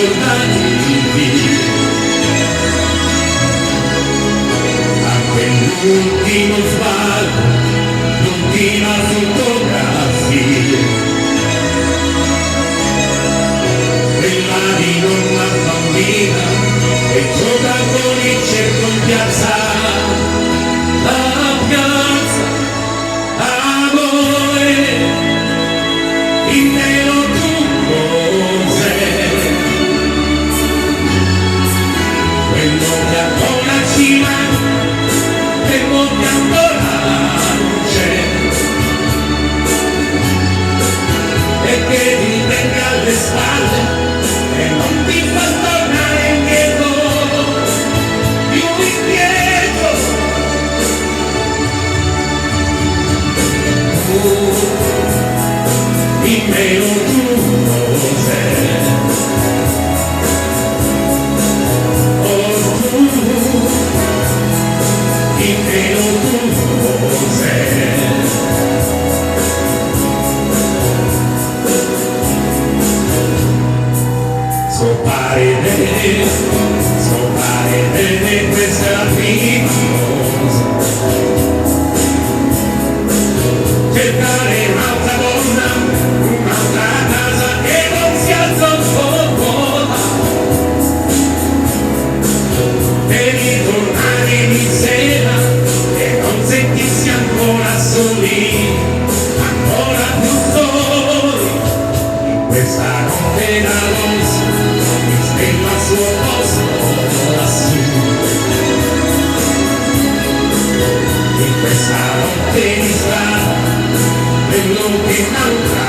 ricordati a quell'ultimo sguardo, l'ultima fotografia, quella di nonna bambina e gioca con il cerco in piazza, la piazza, amore, in nero tu sei, quello che ancora ci manca, quello che ancora non c'è, e che ti tenga alle spalle e non ti fa tornare indietro, più indietro. In meno tu sei, oh tu, in meno tu sei. Scopare bene, questa è la prima cosa. Cercare un'altra donna, un'altra casa che non si alza un po' vuota, e ritornare di sera e non sentirsi ancora soli, ancora più soli, in questa notte da rosa, ogni stella al suo posto lassù, in questa notte di strada, quello che manca